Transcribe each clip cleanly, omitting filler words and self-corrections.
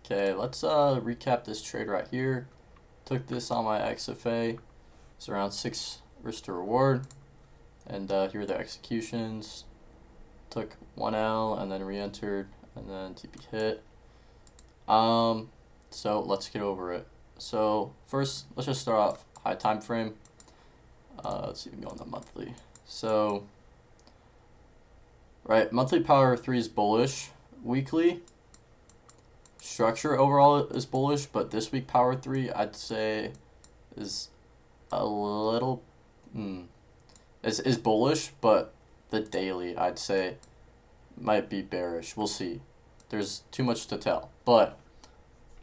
Okay, let's recap this trade right here. Took this on my XFA. It's around 6 risk to reward. And here are the executions. Took 1L and then re-entered and then TP hit. So let's get over it. So first, let's just start off high time frame. Let's even go on the monthly. So, right, monthly power 3 is bullish. Weekly structure overall is bullish, but this week power 3 I'd say is a little is bullish, but the daily I'd say might be bearish. We'll see. There's too much to tell, but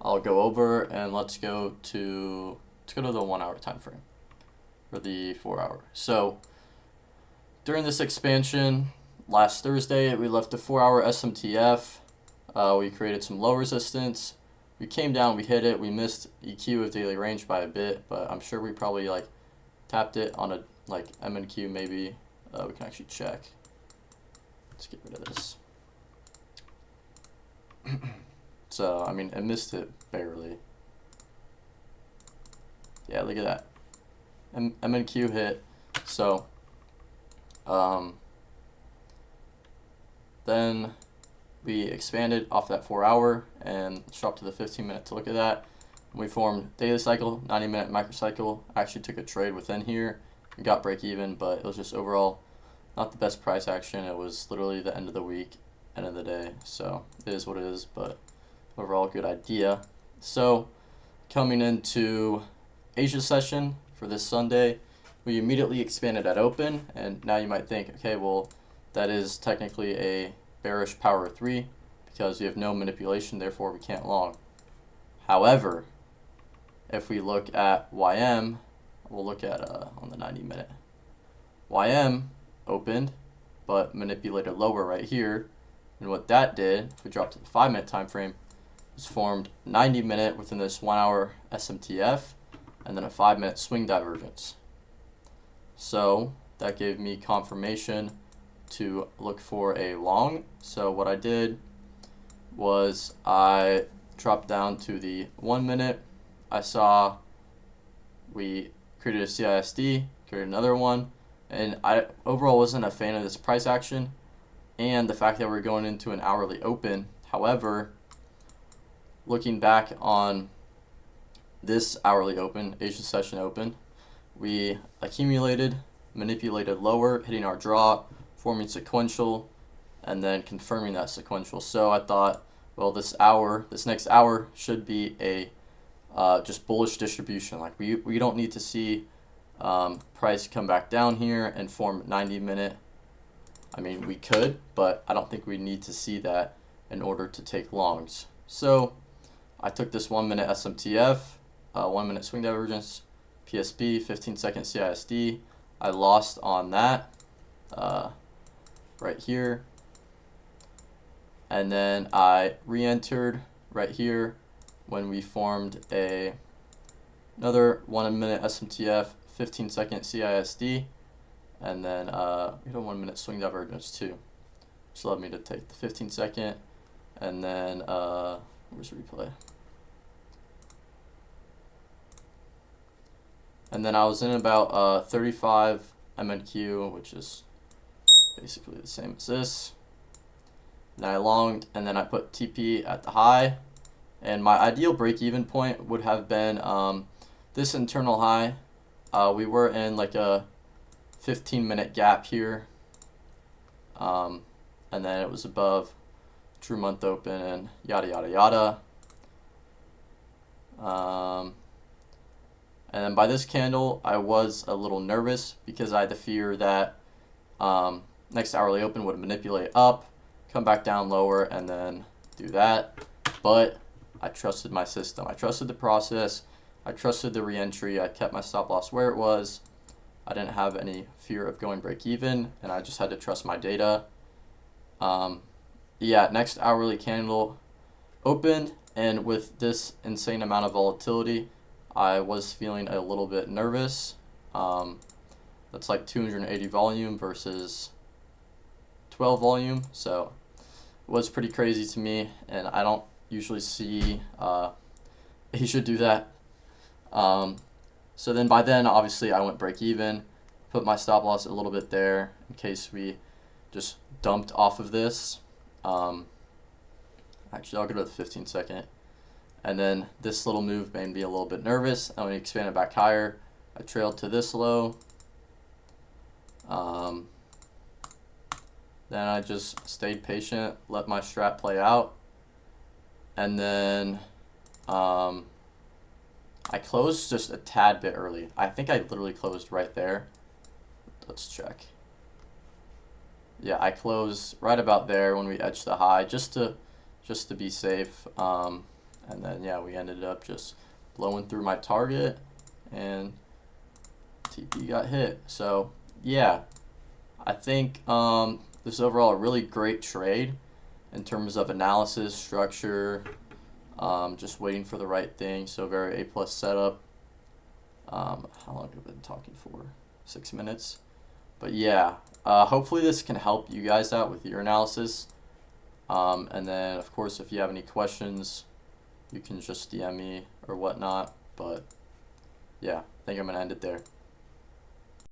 I'll go over and let's go to the 1 hour time frame or the 4 hour. So during this expansion last Thursday, we left a 4 hour SMTF. We created some low resistance. We came down, we hit it, we missed EQ of daily range by a bit, but I'm sure we probably like tapped it on a like MNQ maybe. We can actually check. Let's get rid of this. So, I mean, I missed it barely. Yeah, look at that. MNQ hit. So, then we expanded off that 4 hour and let's drop to the 15-minute to look at that. We formed daily cycle, 90-minute microcycle. Actually took a trade within here. We got break even, but it was just overall not the best price action. It was literally the end of the week, end of the day. So it is what it is, but overall good idea. So coming into Asia session for this Sunday, we immediately expanded at open, and now you might think, okay, well, that is technically a bearish power 3 because we have no manipulation, therefore we can't long. However, if we look at YM, we'll look at on the 90-minute. YM opened, but manipulated lower right here, and what that did, if we drop to the 5-minute time frame, was formed 90-minute within this 1 hour SMTF, and then a 5-minute swing divergence. So that gave me confirmation to look for a long. So what I did was I dropped down to the 1 minute. I saw we created a CISD, created another one, and I overall wasn't a fan of this price action and the fact that we're going into an hourly open. However, looking back on this hourly open, Asia session open, we accumulated, manipulated lower, hitting our draw, forming sequential, and then confirming that sequential. So I thought, well, this next hour should be a just bullish distribution. Like we don't need to see price come back down here and form 90-minute. I mean, we could, but I don't think we need to see that in order to take longs. So I took this 1 minute SMTF, 1 minute swing divergence, PSB, 15-second CISD. I lost on that right here. And then I re-entered right here when we formed another 1 minute SMTF, 15-second CISD, and then we had a 1 minute swing divergence too, which allowed me to take the 15-second, and then where's the replay? And then I was in about 35 MNQ, which is basically the same as this. And I longed, and then I put TP at the high. And my ideal break-even point would have been this internal high. We were in like a 15-minute gap here. And then it was above true month open and yada, yada, yada. And then by this candle, I was a little nervous because I had the fear that next hourly open would manipulate up, come back down lower, and then do that. But I trusted my system. I trusted the process. I trusted the reentry. I kept my stop loss where it was. I didn't have any fear of going break even, and I just had to trust my data. Yeah, next hourly candle opened, and with this insane amount of volatility, I was feeling a little bit nervous. That's like 280 volume versus 12 volume, so it was pretty crazy to me, and I don't usually see he should do that. So then by then, obviously, I went break even, put my stop loss a little bit there in case we just dumped off of this. Actually, I'll go to the 15-second. And then this little move made me a little bit nervous. And when we expanded back higher, I trailed to this low. Then I just stayed patient, let my strat play out. And then I closed just a tad bit early. I think I literally closed right there. Let's check. Yeah, I closed right about there when we edged the high, just to be safe. And then yeah, we ended up just blowing through my target, and TP got hit. So yeah, I think this is overall a really great trade in terms of analysis, structure, just waiting for the right thing. So very A+ setup. How long have I been talking for? 6 minutes. But yeah, hopefully this can help you guys out with your analysis. And then of course, if you have any questions, you can just DM me or whatnot. But yeah, I think I'm gonna end it there.